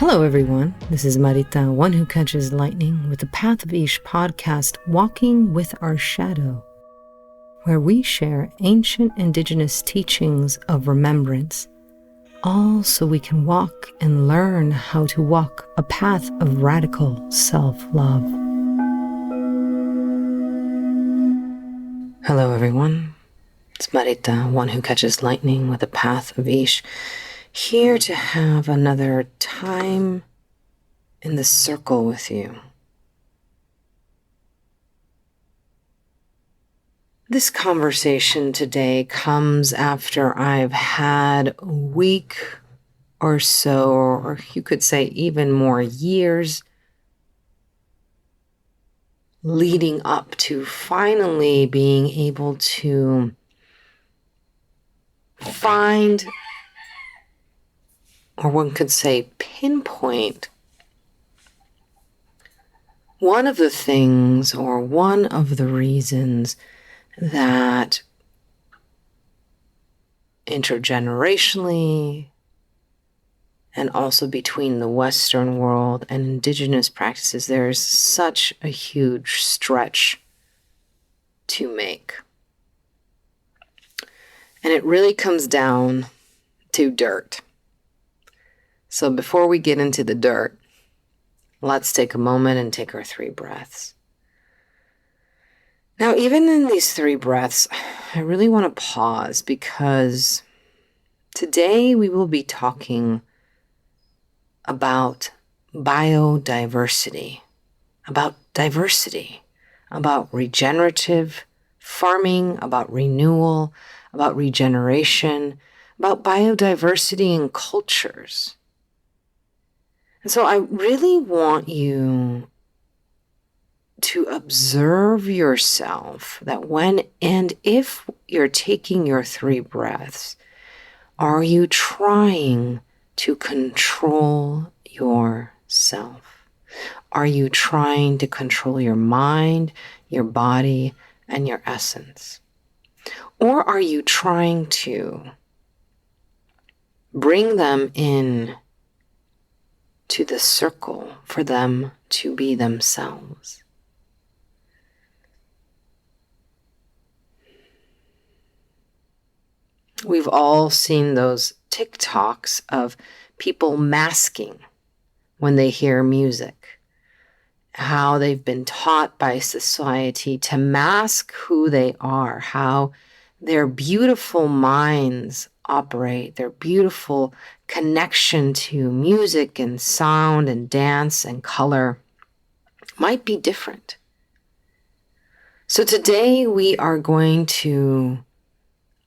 Hello everyone, this is Marita, one who catches lightning, with the Path of Ish podcast, Walking with Our Shadow, where we share ancient indigenous teachings of remembrance, all so we can walk and learn how to walk a path of radical self-love. Hello everyone, it's Marita, one who catches lightning, with the Path of Ish, here to have another time in the circle with you. This conversation today comes after I've had a week or so, or you could say even more years, leading up to finally being able to find, or one could say pinpoint, one of the things or one of the reasons that intergenerationally and also between the Western world and indigenous practices, there's such a huge stretch to make. And it really comes down to dirt. So before we get into the dirt, let's take a moment and take our 3 breaths. Now, even in these 3 breaths, I really want to pause because today we will be talking about biodiversity, about diversity, about regenerative farming, about renewal, about regeneration, about biodiversity in cultures. And so I really want you to observe yourself that when and if you're taking your 3 breaths, are you trying to control yourself? Are you trying to control your mind, your body, and your essence? Or are you trying to bring them in to the circle for them to be themselves? We've all seen those TikToks of people masking when they hear music, how they've been taught by society to mask who they are, how their beautiful minds operate, their beautiful connection to music and sound and dance and color might be different. So today we are going to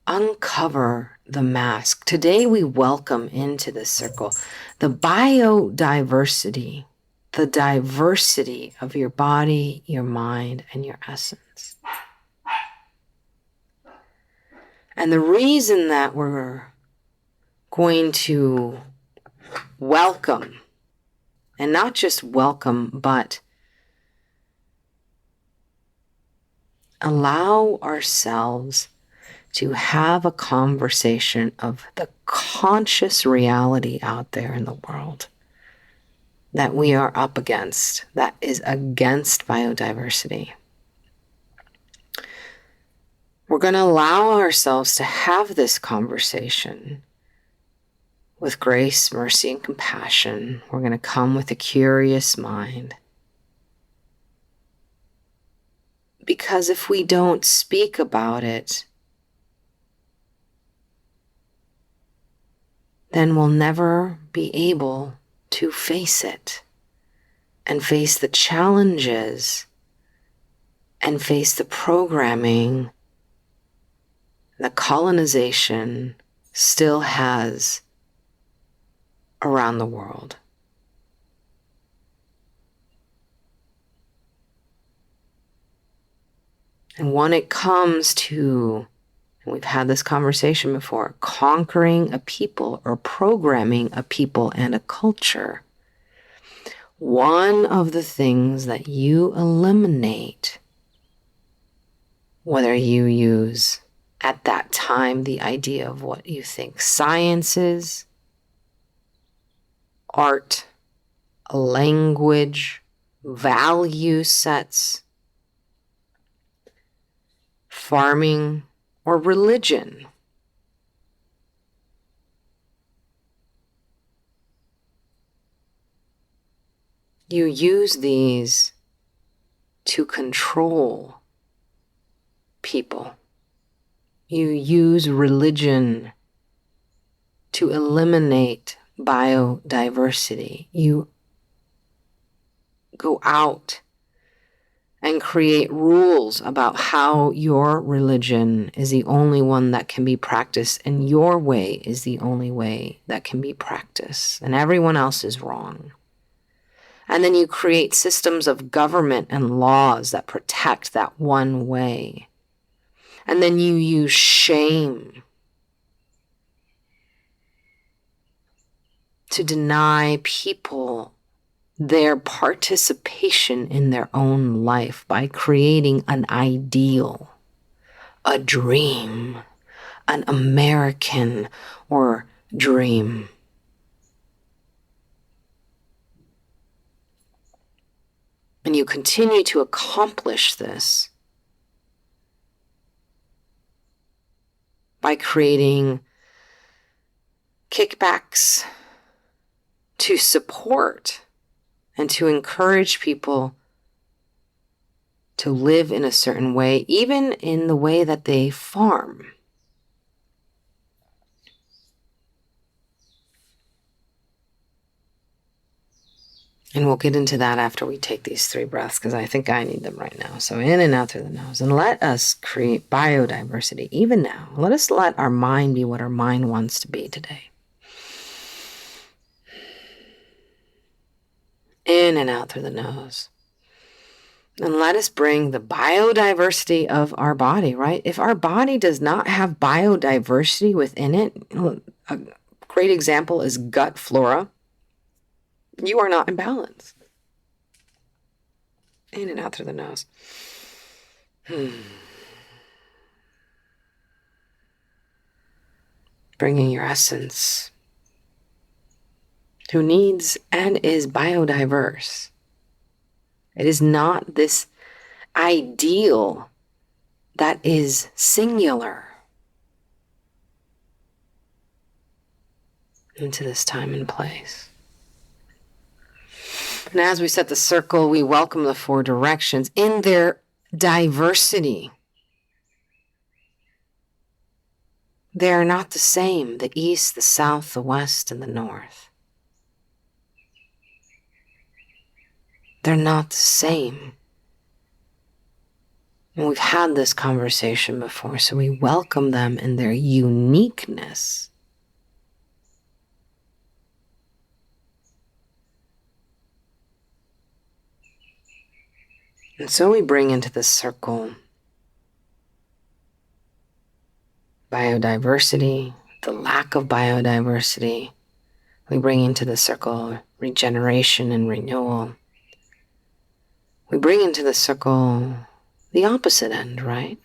uncover the mask. Today we welcome into the circle the biodiversity, the diversity of your body, your mind, and your essence. And the reason that we're going to welcome, and not just welcome, but allow ourselves to have a conversation of the conscious reality out there in the world that we are up against, that is against biodiversity. We're going to allow ourselves to have this conversation with grace, mercy, and compassion. We're going to come with a curious mind. Because if we don't speak about it, then we'll never be able to face it and face the challenges and face the programming that colonization still has around the world. And when it comes to, and we've had this conversation before, conquering a people or programming a people and a culture, one of the things that you eliminate, whether you use at that time the idea of what you think science is, art, language, value sets, farming, or religion. You use these to control people. You use religion to eliminate biodiversity. You go out and create rules about how your religion is the only one that can be practiced and your way is the only way that can be practiced and everyone else is wrong. And then you create systems of government and laws that protect that one way. And then you use shame to deny people their participation in their own life by creating an ideal, a dream, an American or dream. And you continue to accomplish this by creating kickbacks to support and to encourage people to live in a certain way, even in the way that they farm. And we'll get into that after we take these 3 breaths, because I think I need them right now. So in and out through the nose. And let us create biodiversity, even now. Let us let our mind be what our mind wants to be today. In and out through the nose. And let us bring the biodiversity of our body, right? If our body does not have biodiversity within it, a great example is gut flora. You are not in balance. In and out through the nose. Bringing your essence, who needs and is biodiverse. It is not this ideal that is singular. Into this time and place. And as we set the circle, we welcome the 4 directions in their diversity. They are not the same, the east, the south, the west, and the north. They're not the same. And we've had this conversation before, so we welcome them in their uniqueness. And so we bring into the circle biodiversity, the lack of biodiversity. We bring into the circle regeneration and renewal. We bring into the circle the opposite end, right?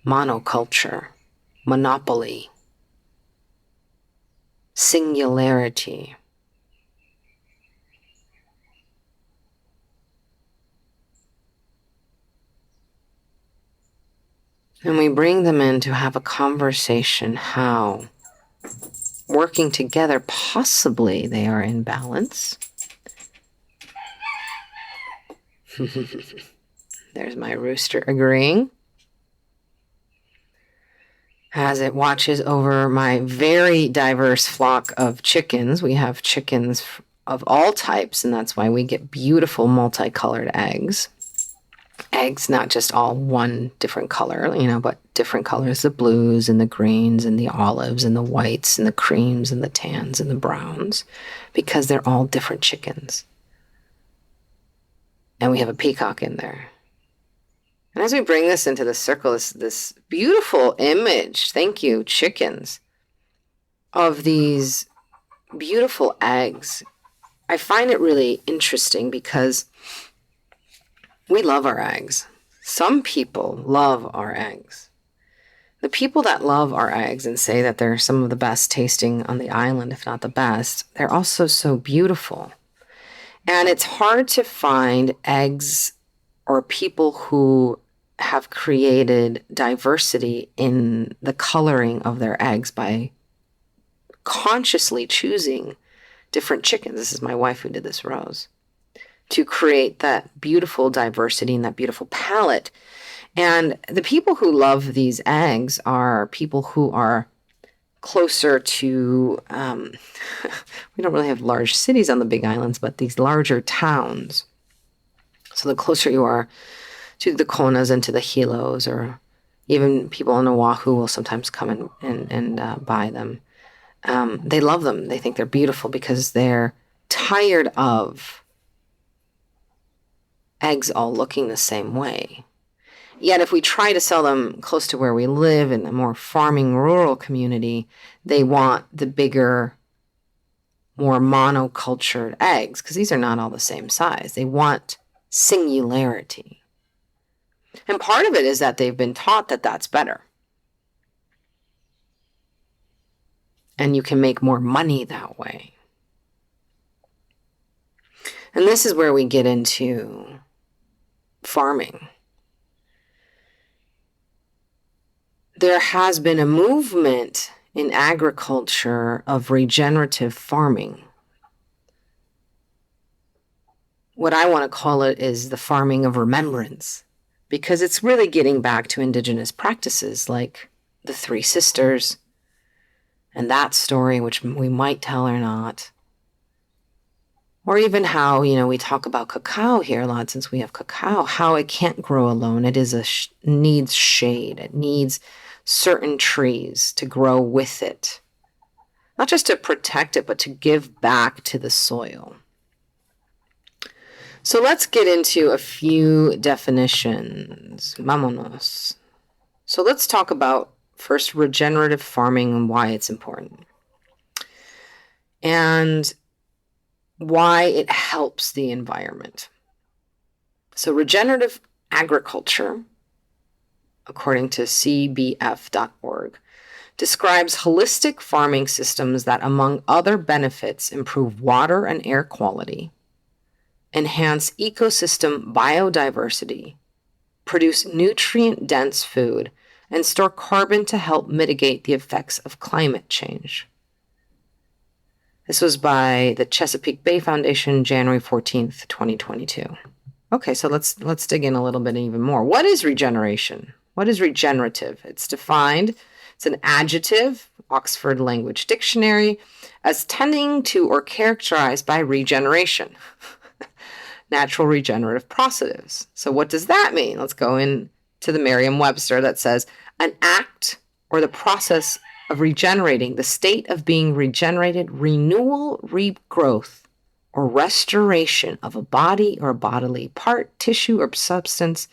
Monoculture, monopoly, singularity. And we bring them in to have a conversation how, working together, possibly they are in balance. There's my rooster agreeing. As it watches over my very diverse flock of chickens. We have chickens of all types, and that's why we get beautiful multicolored eggs. Eggs, not just all one different color, but different colors, the blues and the greens and the olives and the whites and the creams and the tans and the browns, because they're all different chickens. And we have a peacock in there. And as we bring this into the circle, this beautiful image, thank you, chickens, of these beautiful eggs. I find it really interesting because we love our eggs. Some people love our eggs. The people that love our eggs and say that they're some of the best tasting on the island, if not the best, they're also so beautiful. And it's hard to find eggs or people who have created diversity in the coloring of their eggs by consciously choosing different chickens. This is my wife who did this, Rose, to create that beautiful diversity and that beautiful palette. And the people who love these eggs are people who are closer to, we don't really have large cities on the Big Islands, but these larger towns. So the closer you are to the Konas and to the Hilos, or even people on Oahu will sometimes come and buy them. They love them. They think they're beautiful because they're tired of eggs all looking the same way. Yet if we try to sell them close to where we live in a more farming rural community, they want the bigger, more monocultured eggs because these are not all the same size. They want singularity. And part of it is that they've been taught that that's better. And you can make more money that way. And this is where we get into farming. There has been a movement in agriculture of regenerative farming. What I want to call it is the farming of remembrance, because it's really getting back to indigenous practices like the Three Sisters and that story, which we might tell or not. Or even how, we talk about cacao here a lot since we have cacao, how it can't grow alone. It is needs shade. It needs certain trees to grow with it. Not just to protect it, but to give back to the soil. So let's get into a few definitions. Vámonos. So let's talk about first regenerative farming and why it's important. And why it helps the environment. So regenerative agriculture, according to cbf.org, describes holistic farming systems that, among other benefits, improve water and air quality, enhance ecosystem biodiversity, produce nutrient-dense food, and store carbon to help mitigate the effects of climate change. This was by the Chesapeake Bay Foundation, January 14th, 2022. Okay, so let's dig in a little bit even more. What is regeneration? What is regenerative? It's defined, it's an adjective, Oxford Language Dictionary, as tending to or characterized by regeneration. Natural regenerative processes. So what does that mean? Let's go into the Merriam-Webster that says, an act or the process of regenerating, the state of being regenerated, renewal, regrowth, or restoration of a body or a bodily part, tissue, or substance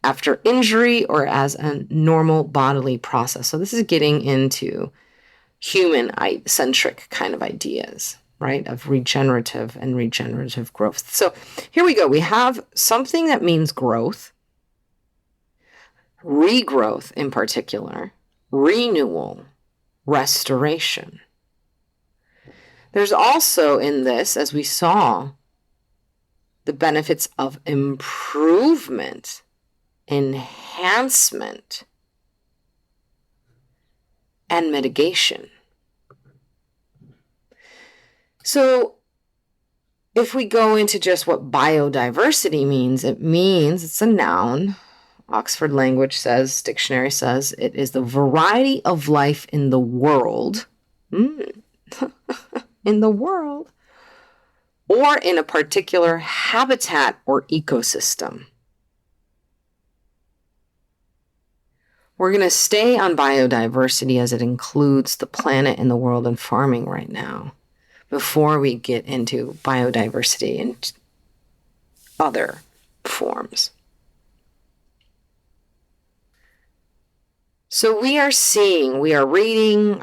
after injury or as a normal bodily process. So this is getting into human-centric kind of ideas, right, of regenerative and regenerative growth. So here we go. We have something that means growth, regrowth in particular, renewal, restoration. There's also in this, as we saw, the benefits of improvement, enhancement, and mitigation. So if we go into just what biodiversity means, it's a noun. Oxford Language Dictionary says, it is the variety of life in the world, in the world, or in a particular habitat or ecosystem. We're going to stay on biodiversity as it includes the planet and the world and farming right now, before we get into biodiversity in other forms. So we are reading,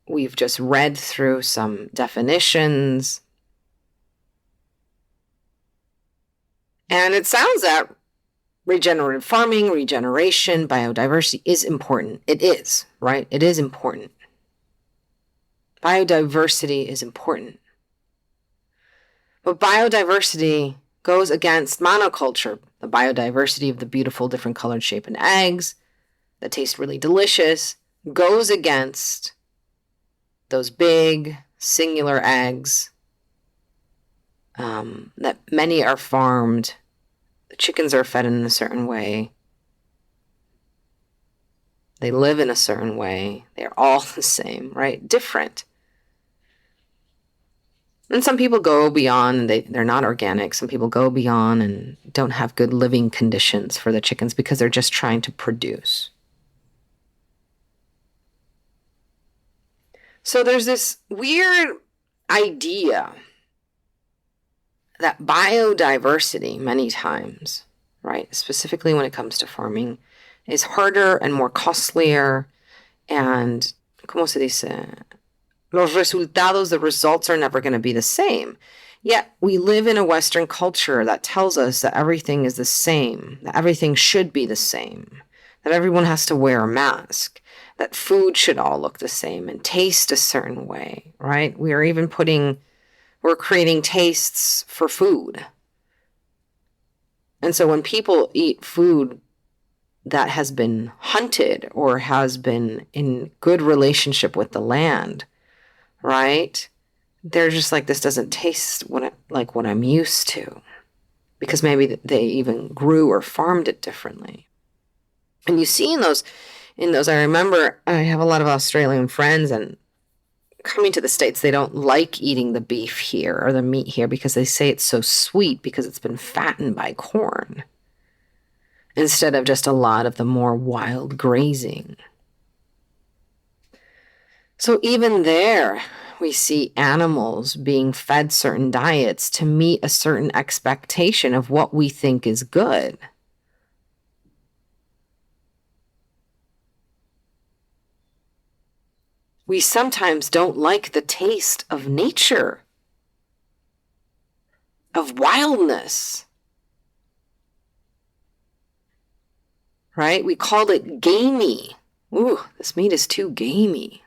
we've just read through some definitions. And it sounds that regenerative farming, regeneration, biodiversity is important. It is, right? It is important. Biodiversity is important. But biodiversity goes against monoculture, the biodiversity of the beautiful different colored shape and eggs that taste really delicious, goes against those big singular eggs that many are farmed. The chickens are fed in a certain way. They live in a certain way. They're all the same, right? Different. And some people go beyond, and they're not organic. Some people go beyond and don't have good living conditions for the chickens because they're just trying to produce. So there's this weird idea that biodiversity many times, right, specifically when it comes to farming, is harder and more costlier, and, ¿cómo se dice? Los resultados, the results are never going to be the same. Yet we live in a Western culture that tells us that everything is the same, that everything should be the same, that everyone has to wear a mask, that food should all look the same and taste a certain way, right? We're creating tastes for food. And so when people eat food that has been hunted or has been in good relationship with the land, right? They're just like, this doesn't taste like what I'm used to, because maybe they even grew or farmed it differently. And you see in those, I remember I have a lot of Australian friends, and coming to the States, they don't like eating the beef here or the meat here because they say it's so sweet because it's been fattened by corn instead of just a lot of the more wild grazing. So even there, we see animals being fed certain diets to meet a certain expectation of what we think is good. We sometimes don't like the taste of nature, of wildness, right? We called it gamey. Ooh, this meat is too gamey.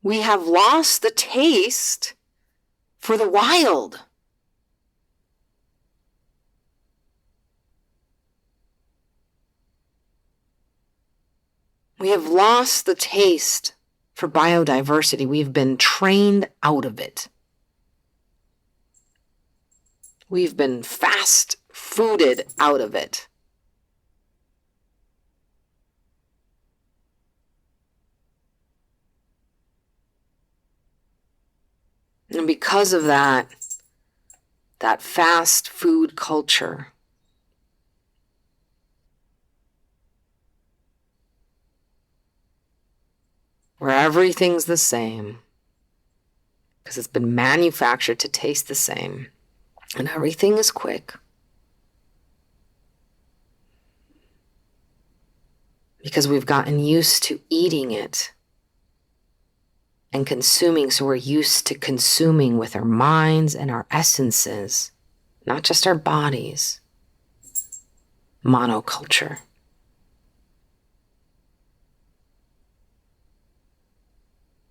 We have lost the taste for the wild. We have lost the taste for biodiversity. We've been trained out of it. We've been fast fooded out of it. And because of that fast food culture, where everything's the same, because it's been manufactured to taste the same, and everything is quick, because we've gotten used to eating it and consuming, so we're used to consuming with our minds and our essences, not just our bodies. Monoculture.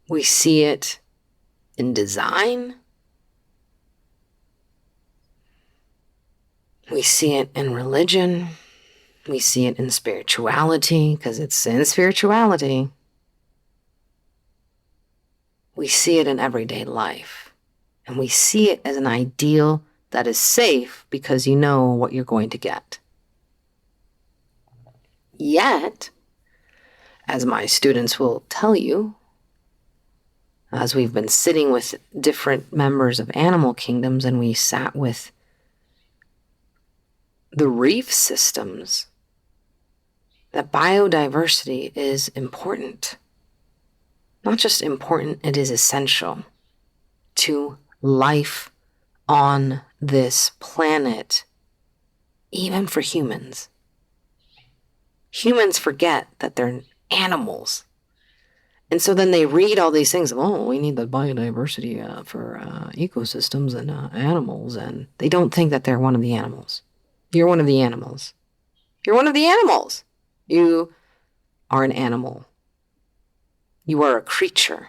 We see it in design. We see it in religion. We see it in spirituality, because it's in spirituality. We see it in everyday life. And we see it as an ideal that is safe because you know what you're going to get. Yet, as my students will tell you, as we've been sitting with different members of animal kingdoms and we sat with the reef systems, that biodiversity is important. Not just important, it is essential to life on this planet, even for humans. Humans forget that they're animals. And so then they read all these things, we need the biodiversity for ecosystems and animals, and they don't think that they're one of the animals. You're one of the animals. You're one of the animals. You are an animal. You are a creature.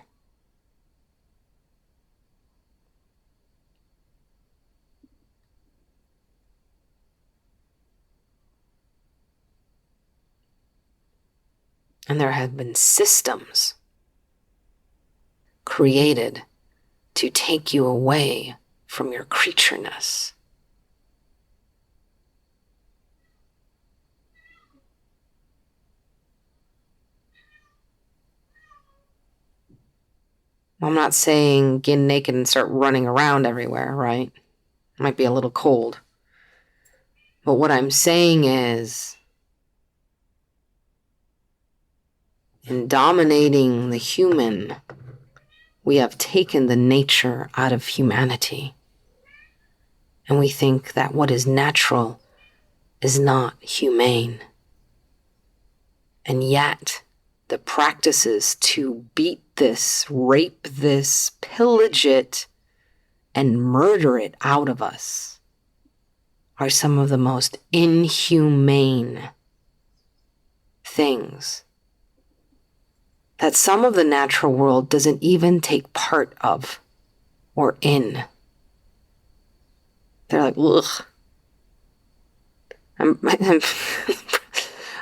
And there have been systems created to take you away from your creatureness. I'm not saying get naked and start running around everywhere, right? It might be a little cold. But what I'm saying is, in dominating the human, we have taken the nature out of humanity. And we think that what is natural is not humane. And yet, the practices to beat this, rape this, pillage it, and murder it out of us are some of the most inhumane things that some of the natural world doesn't even take part of or in. They're like, ugh.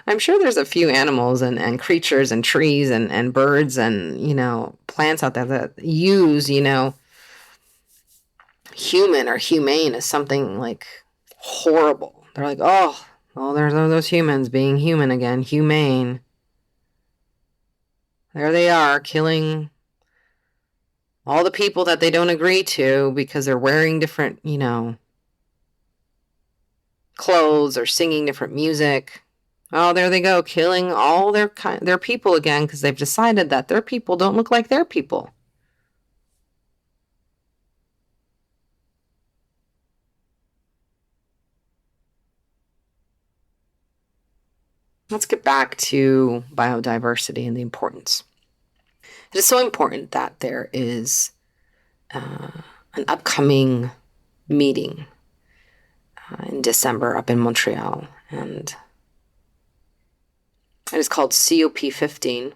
I'm sure there's a few animals and creatures and trees and birds and, plants out there that use, human or humane as something like horrible. They're like, oh, well, there's those humans being human again, humane. There they are, killing all the people that they don't agree to because they're wearing different, clothes or singing different music. Oh, there they go, killing all their people again because they've decided that their people don't look like their people. Let's get back to biodiversity and the importance. It is so important that there is an upcoming meeting in December up in Montreal, and it is called COP15.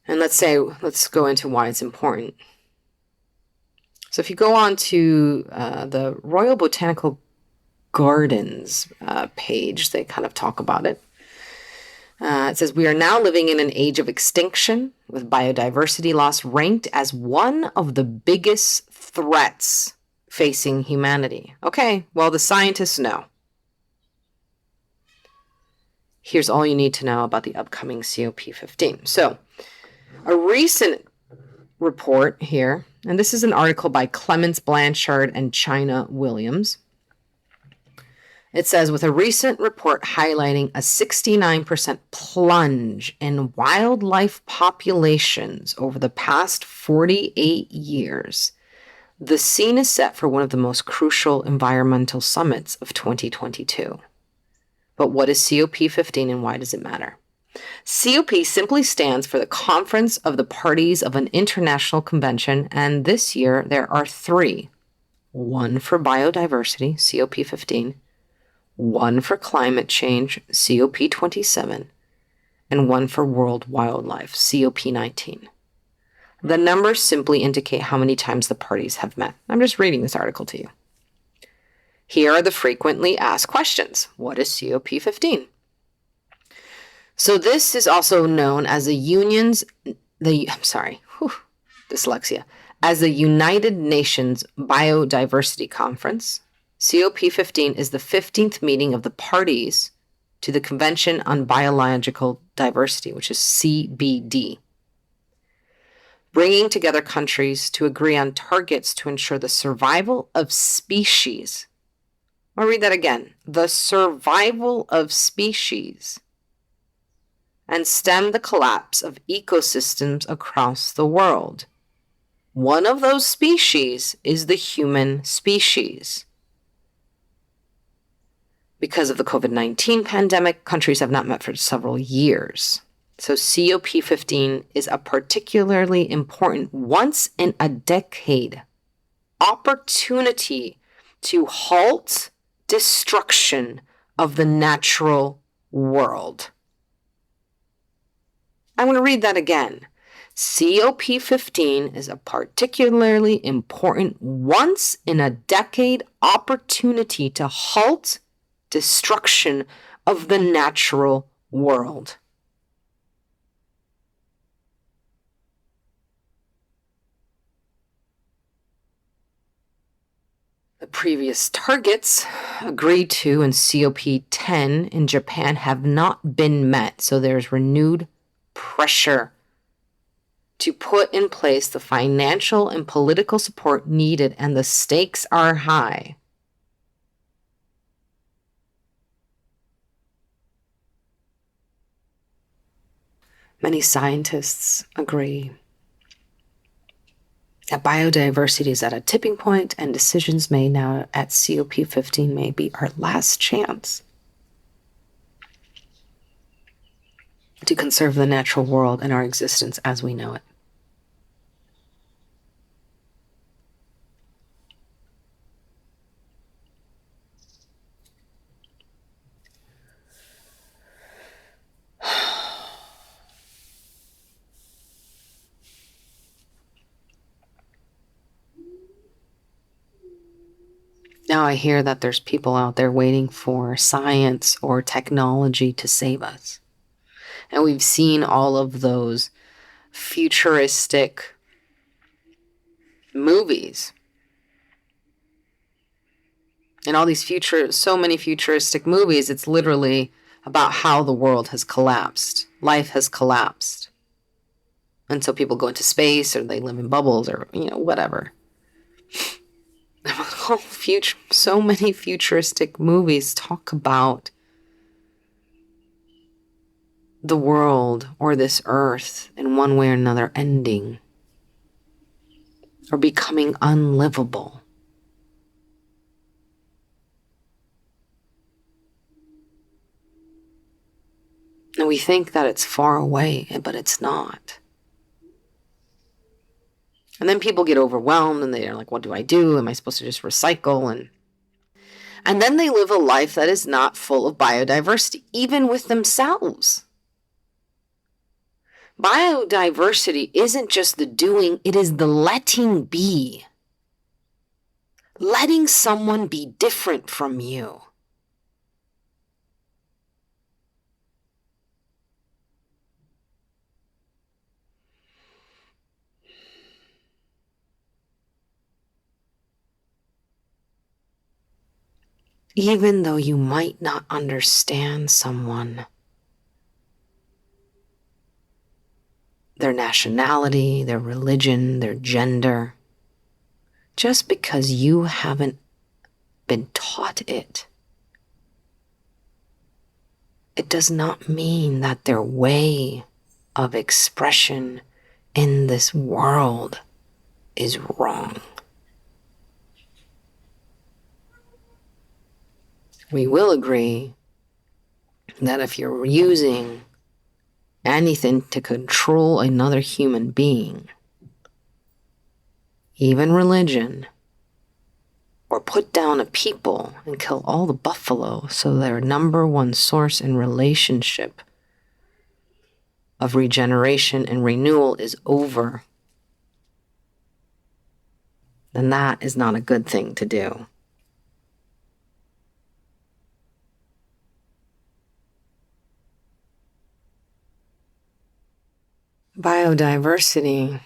And let's go into why it's important. So if you go on to the Royal Botanical Gardens page, they kind of talk about it. It says, we are now living in an age of extinction, with biodiversity loss ranked as one of the biggest threats facing humanity. Okay, well, the scientists know. Here's all you need to know about the upcoming COP15. So, a recent report here, and this is an article by Clements Blanchard and China Williams. It says, with a recent report highlighting a 69% plunge in wildlife populations over the past 48 years, the scene is set for one of the most crucial environmental summits of 2022. But what is COP15 and why does it matter? COP simply stands for the Conference of the Parties of an International Convention, and this year there are three. One for biodiversity, COP15, one for climate change, COP27, and one for world wildlife, COP19. The numbers simply indicate how many times the parties have met. I'm just reading this article to you. Here are the frequently asked questions. What is COP15? So this is also known as as the United Nations Biodiversity Conference. COP15 is the 15th meeting of the parties to the Convention on Biological Diversity, which is CBD, bringing together countries to agree on targets to ensure the survival of species. I'll read that again. The survival of species, and stem the collapse of ecosystems across the world. One of those species is the human species. Because of the COVID-19 pandemic, countries have not met for several years. So COP15 is a particularly important once-in-a-decade opportunity to halt destruction of the natural world. I'm going to read that again. COP15 is a particularly important once-in-a-decade opportunity to halt destruction of the natural world. The previous targets agreed to in COP10 in Japan have not been met, so there's renewed pressure to put in place the financial and political support needed, and the stakes are high. Many scientists agree that biodiversity is at a tipping point, and decisions made now at COP15 may be our last chance to conserve the natural world and our existence as we know it. Now I hear that there's people out there waiting for science or technology to save us. And we've seen all of those futuristic movies. And all these so many futuristic movies, it's literally about how the world has collapsed. Life has collapsed. And so people go into space or they live in bubbles or, whatever. So many futuristic movies talk about the world or this earth in one way or another ending or becoming unlivable. And we think that it's far away, but it's not. And then people get overwhelmed and they're like, what do I do? Am I supposed to just recycle? And then they live a life that is not full of biodiversity, even with themselves. Biodiversity isn't just the doing, it is the letting be. Letting someone be different from you. Even though you might not understand someone, their nationality, their religion, their gender, just because you haven't been taught it, it does not mean that their way of expression in this world is wrong. We will agree that if you're using anything to control another human being, even religion, or put down a people and kill all the buffalo so their number one source and relationship of regeneration and renewal is over, then that is not a good thing to do. Biodiversity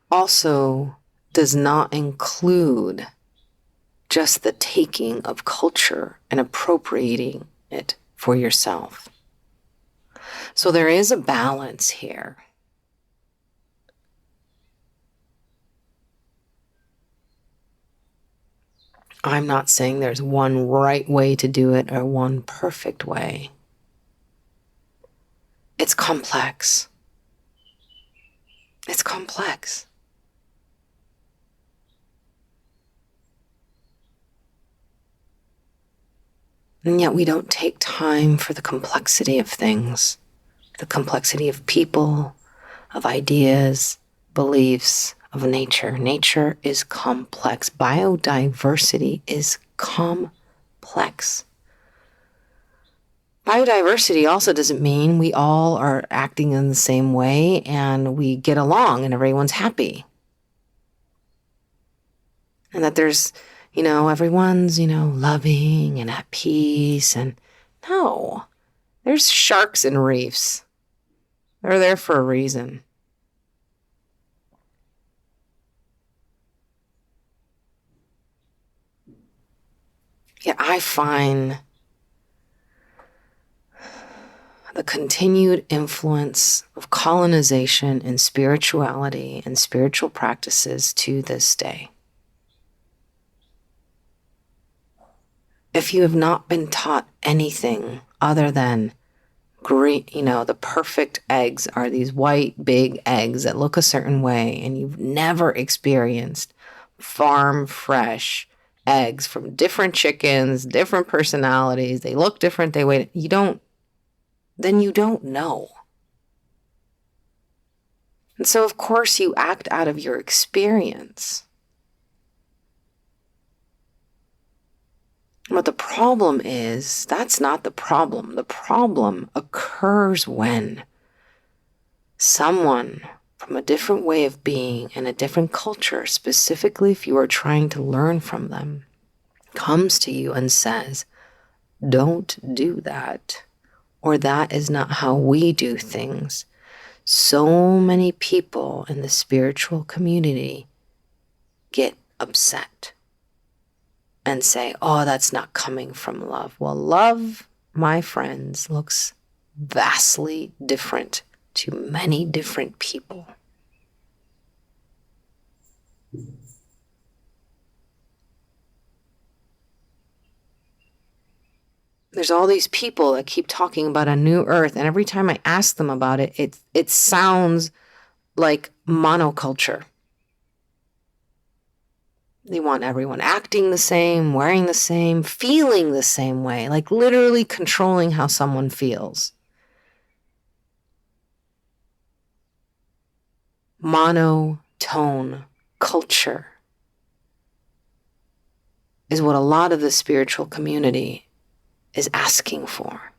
also does not include just the taking of culture and appropriating it for yourself. So there is a balance here. I'm not saying there's one right way to do it or one perfect way. It's complex. It's complex. And yet we don't take time for the complexity of things, the complexity of people, of ideas, beliefs, of nature. Nature is complex. Biodiversity is complex. Biodiversity also doesn't mean we all are acting in the same way and we get along and everyone's happy. And that there's, everyone's, loving and at peace. And No. There's sharks in reefs. They're there for a reason. Yet I find the continued influence of colonization in spirituality and spiritual practices to this day. If you have not been taught anything other than the perfect eggs are these white, big eggs that look a certain way, and you've never experienced farm fresh eggs from different chickens, different personalities, they look different, then you don't know. And so, of course, you act out of your experience. But the problem is, that's not the problem. The problem occurs when someone from a different way of being and a different culture, specifically if you are trying to learn from them, comes to you and says, don't do that, or that is not how we do things. So many people in the spiritual community get upset and say, oh, that's not coming from love. Well, love, my friends, looks vastly different to many different people. There's all these people that keep talking about a new earth, and every time I ask them about it, it sounds like monoculture. They want everyone acting the same, wearing the same, feeling the same way, like literally controlling how someone feels. Monotone culture is what a lot of the spiritual community is asking for.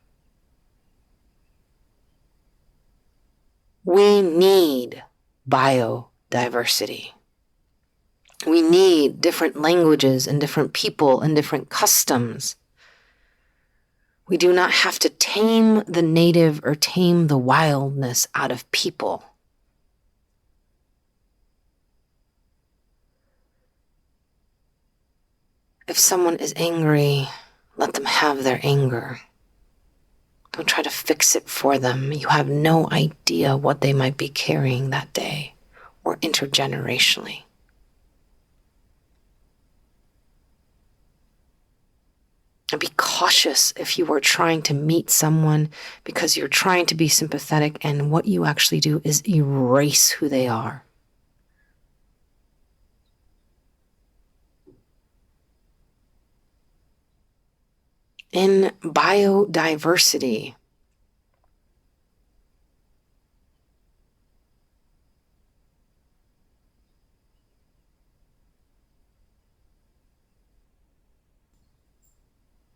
We need biodiversity. We need different languages and different people and different customs. We do not have to tame the native or tame the wildness out of people. If someone is angry, let them have their anger. Don't try to fix it for them. You have no idea what they might be carrying that day or intergenerationally. And be cautious if you are trying to meet someone because you're trying to be sympathetic, and what you actually do is erase who they are. In biodiversity,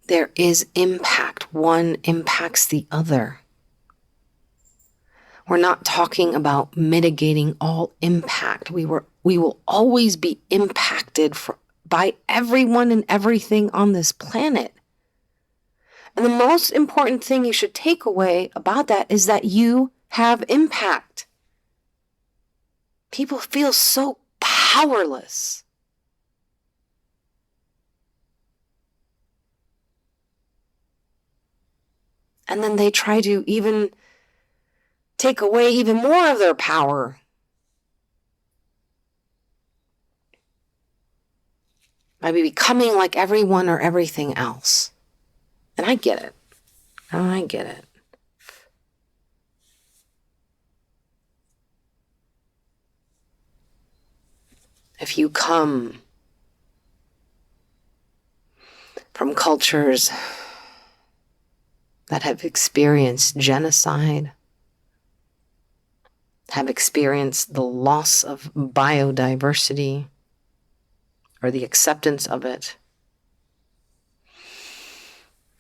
there is impact. One impacts the other. We're not talking about mitigating all impact. We will always be impacted by everyone and everything on this planet. And the most important thing you should take away about that is that you have impact. People feel so powerless. And then they try to even take away even more of their power. By becoming like everyone or everything else. And I get it. I get it. If you come from cultures that have experienced genocide, have experienced the loss of biodiversity or the acceptance of it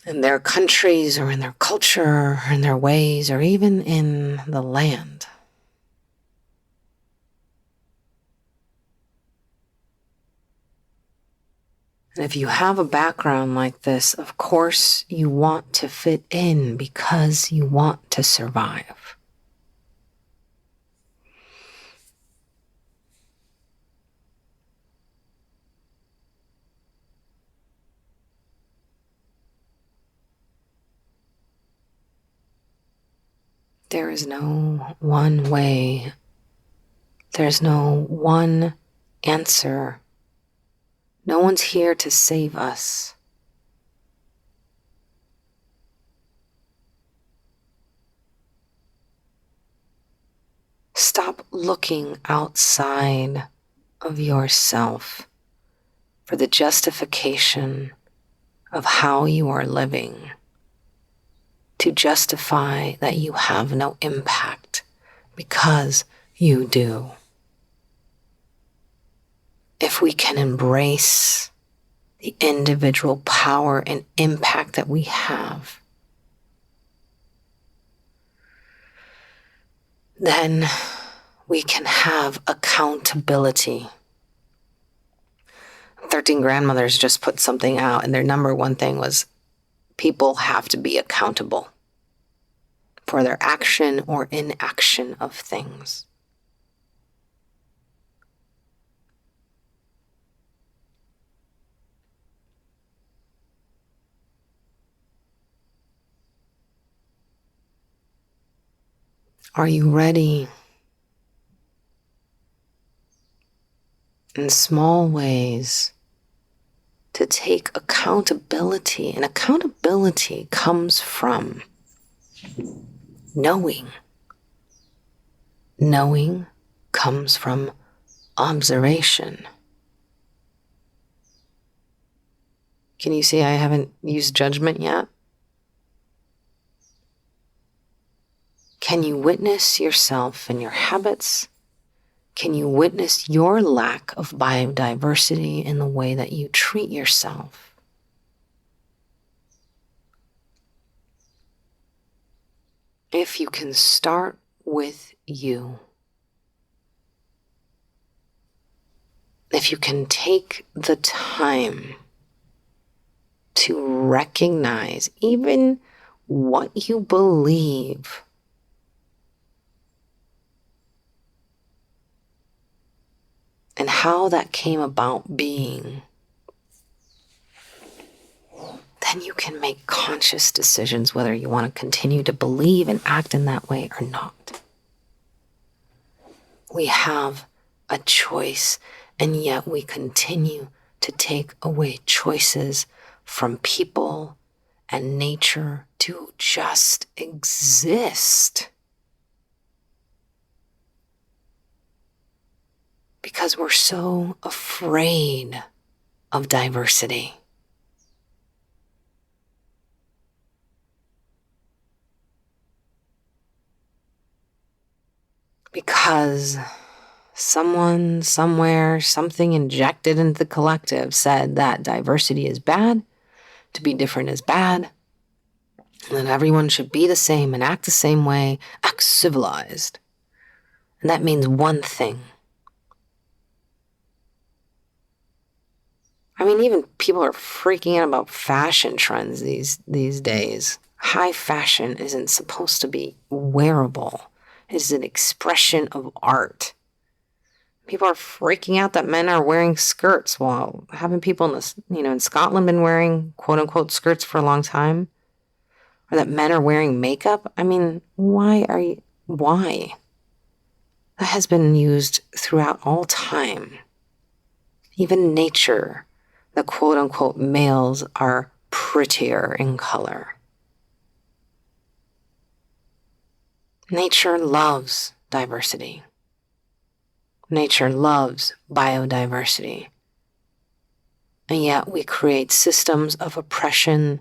in their countries or in their culture or in their ways or even in the land, And if you have a background like this, of course you want to fit in because you want to survive. There is no one way. There's no one answer. No one's here to save us. Stop looking outside of yourself for the justification of how you are living, to justify that you have no impact, because you do. If we can embrace the individual power and impact that we have, then we can have accountability. 13 Grandmothers just put something out, and their number one thing was people have to be accountable for their action or inaction of things. Are you ready, in small ways, to take accountability? And accountability comes from knowing. Knowing comes from observation. Can you see I haven't used judgment yet? Can you witness yourself and your habits? Can you witness your lack of biodiversity in the way that you treat yourself? If you can start with you, if you can take the time to recognize even what you believe, and how that came about being, then you can make conscious decisions whether you want to continue to believe and act in that way or not. We have a choice, and yet we continue to take away choices from people and nature to just exist. Because we're so afraid of diversity. Because someone, somewhere, something injected into the collective said that diversity is bad, to be different is bad, and that everyone should be the same and act the same way, act civilized. And that means one thing. I mean, even people are freaking out about fashion trends these days. High fashion isn't supposed to be wearable. It is an expression of art. People are freaking out that men are wearing skirts, while having people in this, in Scotland been wearing quote unquote skirts for a long time, or that men are wearing makeup. I mean, why? That has been used throughout all time. Even nature. The quote-unquote males are prettier in color. Nature loves diversity. Nature loves biodiversity. And yet we create systems of oppression,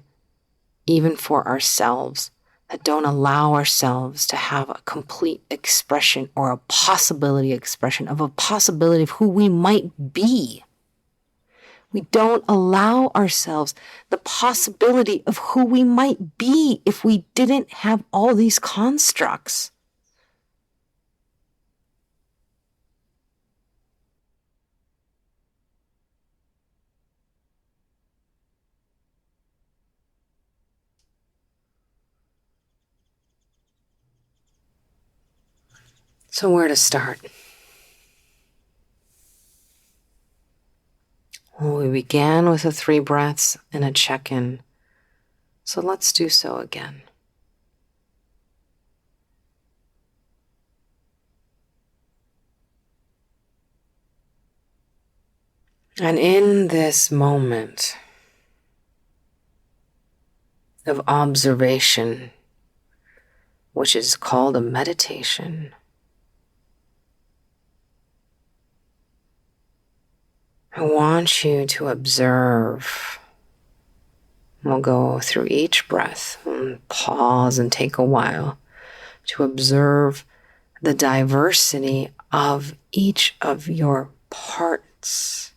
even for ourselves, that don't allow ourselves to have a complete expression or a possibility expression of a possibility of who we might be. We don't allow ourselves the possibility of who we might be if we didn't have all these constructs. So where to start? Well, we began with the 3 breaths and a check-in. So let's do so again. And in this moment of observation, which is called a meditation, I want you to observe. We'll go through each breath and pause and take a while to observe the diversity of each of your parts.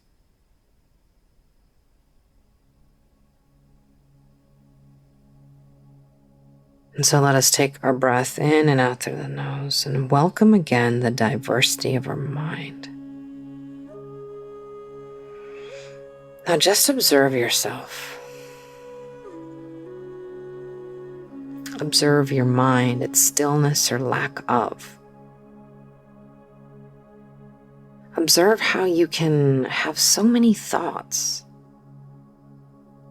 And so let us take our breath in and out through the nose and welcome again the diversity of our mind. Now just observe yourself. Observe your mind, its stillness or lack of. Observe how you can have so many thoughts.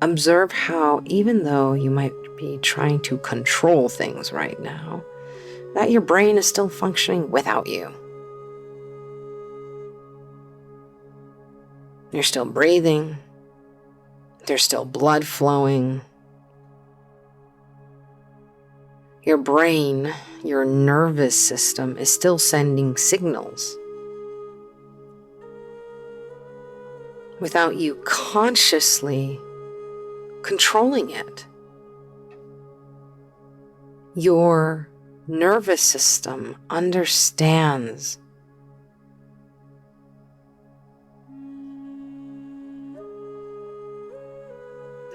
Observe how, even though you might be trying to control things right now, that your brain is still functioning without you. You're still breathing. There's still blood flowing. Your brain, your nervous system is still sending signals without you consciously controlling it. Your nervous system understands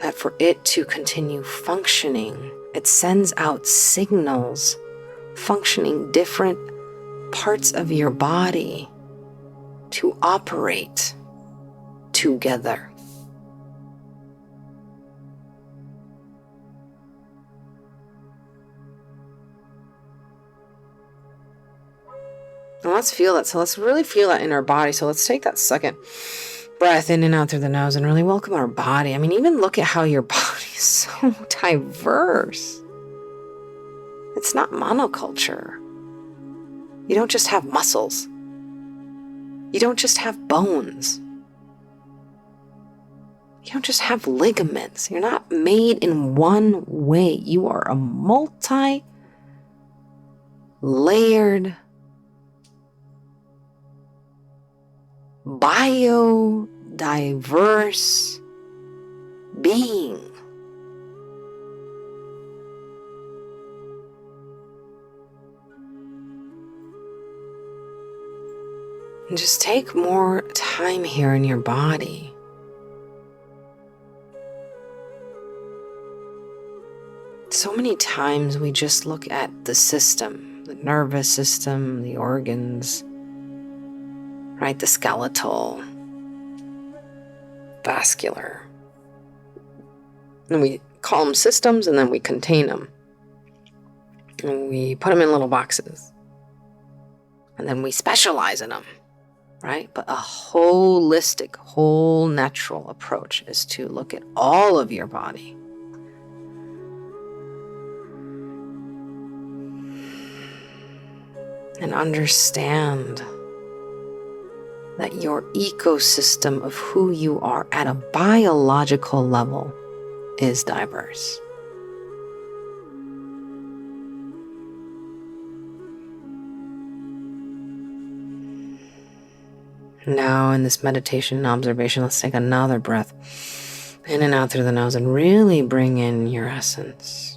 that for it to continue functioning, it sends out signals functioning different parts of your body to operate together. Now let's feel that. So let's really feel that in our body. So let's take that second breath in and out through the nose and really welcome our body. I mean, even look at how your body is so diverse. It's not monoculture. You don't just have muscles. You don't just have bones. You don't just have ligaments. You're not made in one way. You are a multi-layered, biodiverse being. And just take more time here in your body. So many times we just look at the system, the nervous system, the organs, right? The skeletal, vascular. And we call them systems and then we contain them. And we put them in little boxes. And then we specialize in them, right? But a holistic, whole natural approach is to look at all of your body. And understand that your ecosystem of who you are at a biological level is diverse. Now in this meditation and observation, let's take another breath in and out through the nose and really bring in your essence.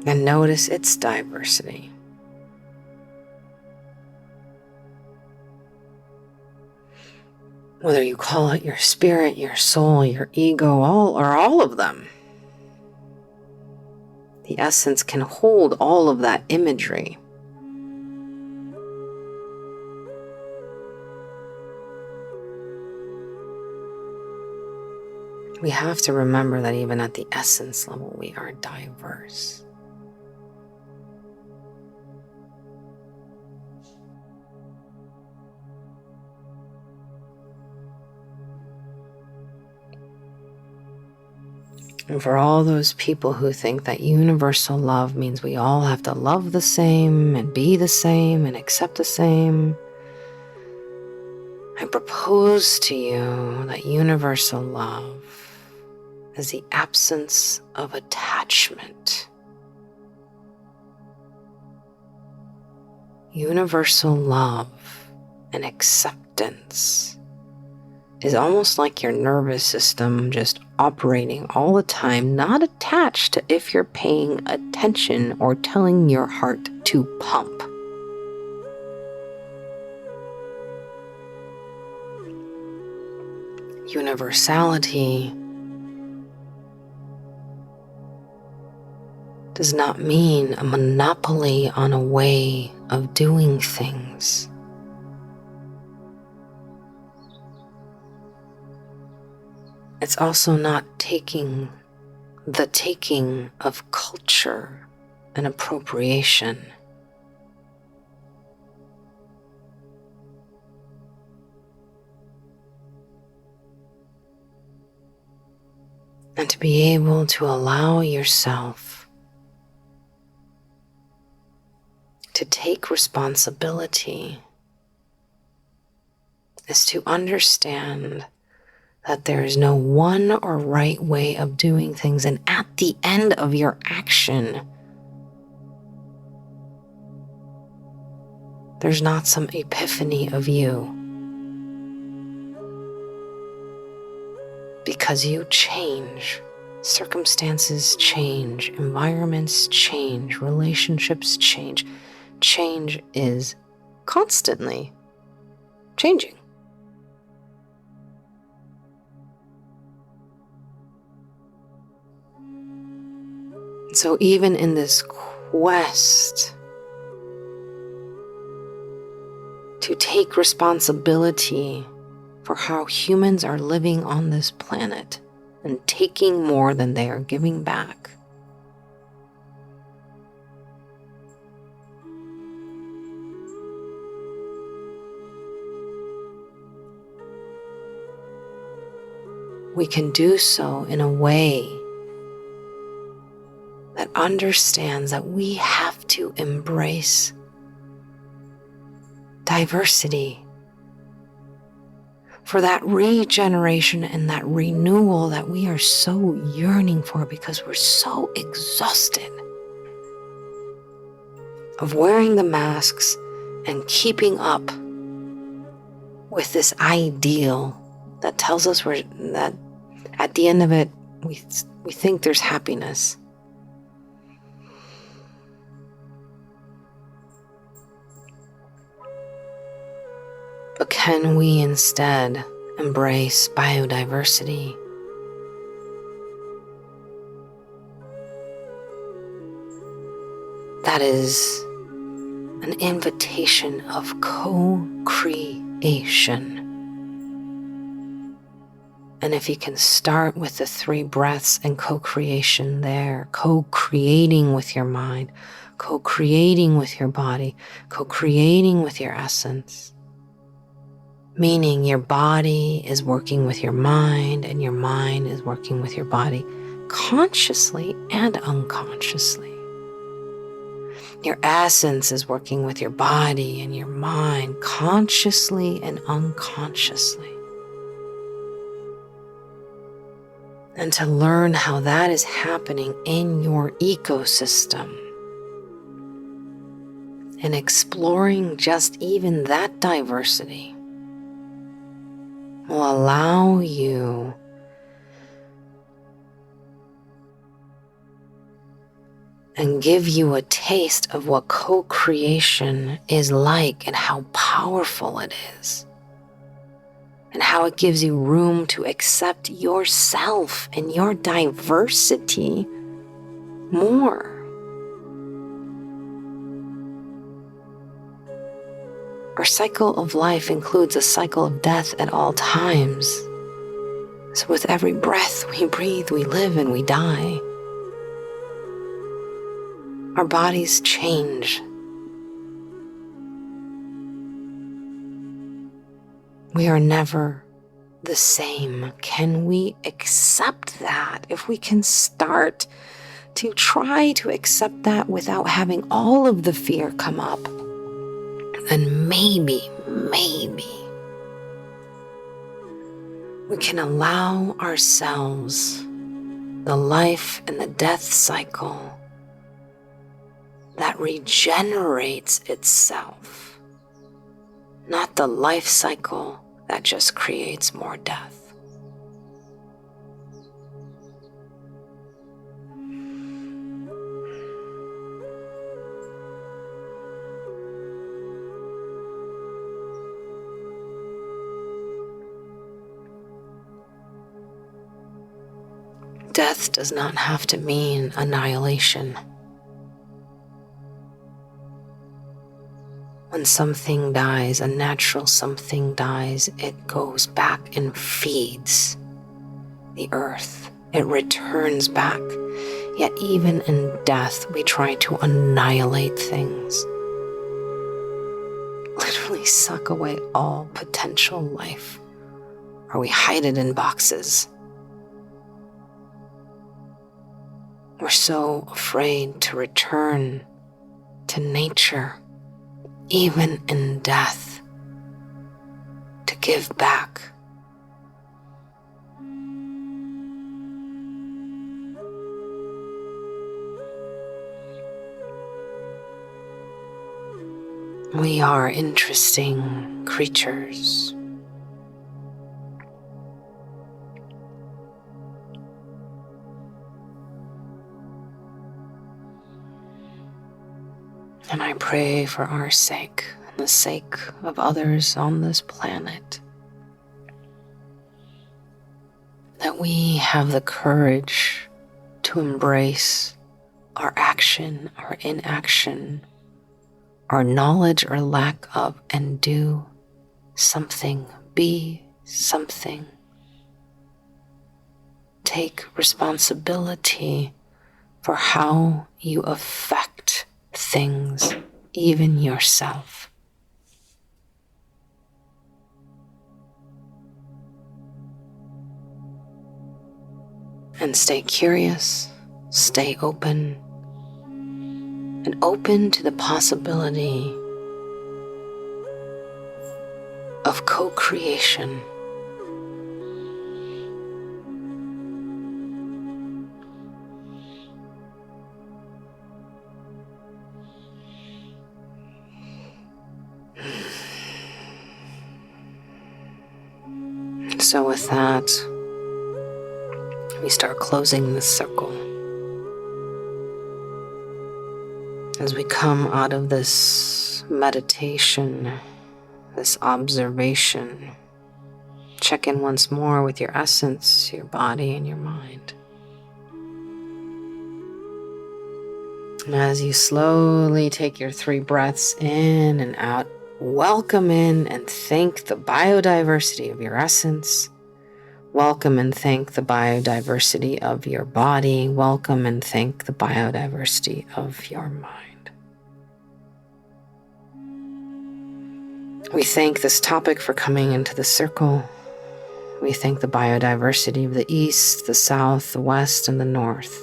And notice its diversity. Whether you call it your spirit, your soul, your ego, all of them. The essence can hold all of that imagery. we have to remember that even at the essence level, we are diverse. And for all those people who think that universal love means we all have to love the same and be the same and accept the same, I propose to you that universal love is the absence of attachment. Universal love and acceptance is almost like your nervous system just operating all the time, not attached to if you're paying attention or telling your heart to pump. Universality does not mean a monopoly on a way of doing things. It's also not the taking of culture and appropriation. And to be able to allow yourself to take responsibility is to understand that there is no one or right way of doing things, and at the end of your action, there's not some epiphany of you. Because you change, circumstances change, environments change, relationships change. Change is constantly changing. So even in this quest to take responsibility for how humans are living on this planet and taking more than they are giving back, we can do so in a way that understands that we have to embrace diversity for that regeneration and that renewal that we are so yearning for, because we're so exhausted of wearing the masks and keeping up with this ideal that tells us that at the end of it, we think there's happiness. But can we instead embrace biodiversity? That is an invitation of co-creation. And if you can start with the 3 breaths and co-creation there, co-creating with your mind, co-creating with your body, co-creating with your essence, meaning your body is working with your mind and your mind is working with your body, consciously and unconsciously. Your essence is working with your body and your mind, consciously and unconsciously. And to learn how that is happening in your ecosystem, and exploring just even that diversity will allow you and give you a taste of what co-creation is like and how powerful it is, and how it gives you room to accept yourself and your diversity more. Our cycle of life includes a cycle of death at all times. So with every breath we breathe, we live and we die. Our bodies change. We are never the same. Can we accept that? If we can start to try to accept that without having all of the fear come up, then maybe we can allow ourselves the life and the death cycle that regenerates itself, not the life cycle that just creates more death. Death does not have to mean annihilation. When something dies, a natural something dies, it goes back and feeds the earth. It returns back. Yet even in death, we try to annihilate things. Literally suck away all potential life, or we hide it in boxes. We're so afraid to return to nature, even in death, to give back. We are interesting creatures. And I pray for our sake and the sake of others on this planet that we have the courage to embrace our action, our inaction, our knowledge or lack of, and do something, be something. Take responsibility for how you affect things, even yourself. And stay curious, stay open, and open to the possibility of co-creation. So with that, we start closing this circle. As we come out of this meditation, this observation, check in once more with your essence, your body, and your mind. And as you slowly take your 3 breaths in and out, welcome in and thank the biodiversity of your essence. Welcome and thank the biodiversity of your body. Welcome and thank the biodiversity of your mind. We thank this topic for coming into the circle. We thank the biodiversity of the east, the south, the west, and the north.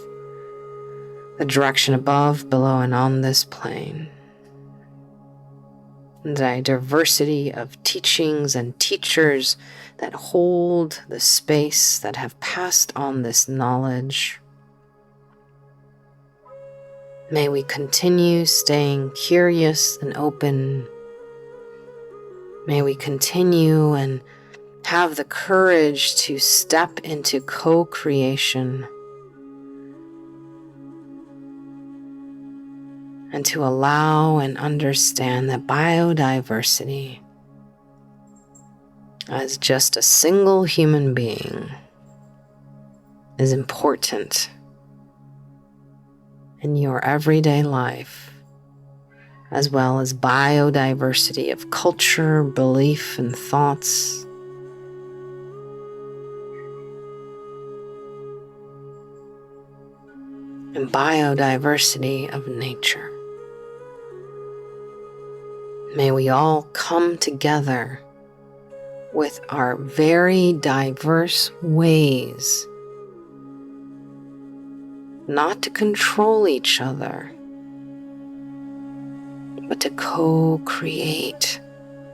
The direction above, below, and on this plane. The diversity of teachings and teachers that hold the space, that have passed on this knowledge. May we continue staying curious and open. May we continue and have the courage to step into co-creation and to allow and understand that biodiversity as just a single human being is important in your everyday life, as well as biodiversity of culture, belief, and thoughts. and biodiversity of nature. May we all come together with our very diverse ways, not to control each other, but to co-create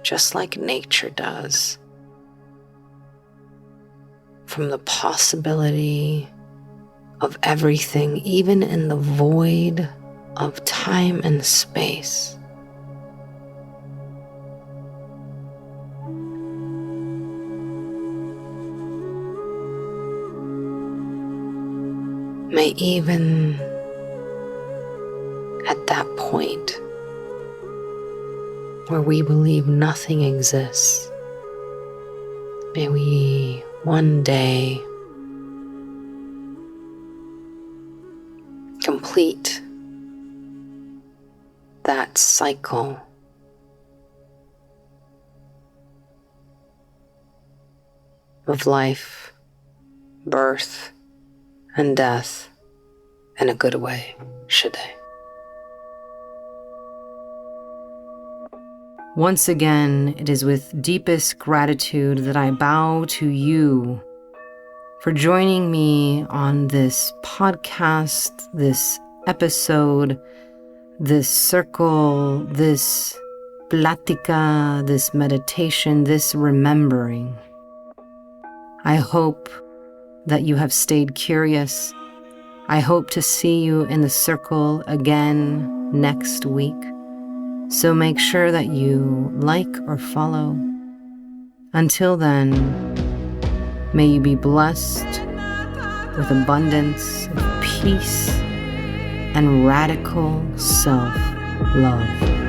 just like nature does, from the possibility of everything, even in the void of time and space. May even at that point where we believe nothing exists, may we one day complete that cycle of life, birth, and death in a good way, should they? Once again, it is with deepest gratitude that I bow to you for joining me on this podcast, this episode, this circle, this plática, this meditation, this remembering. I hope that you have stayed curious. I hope to see you in the circle again next week. So make sure that you like or follow. Until then, may you be blessed with abundance of peace and radical self-love.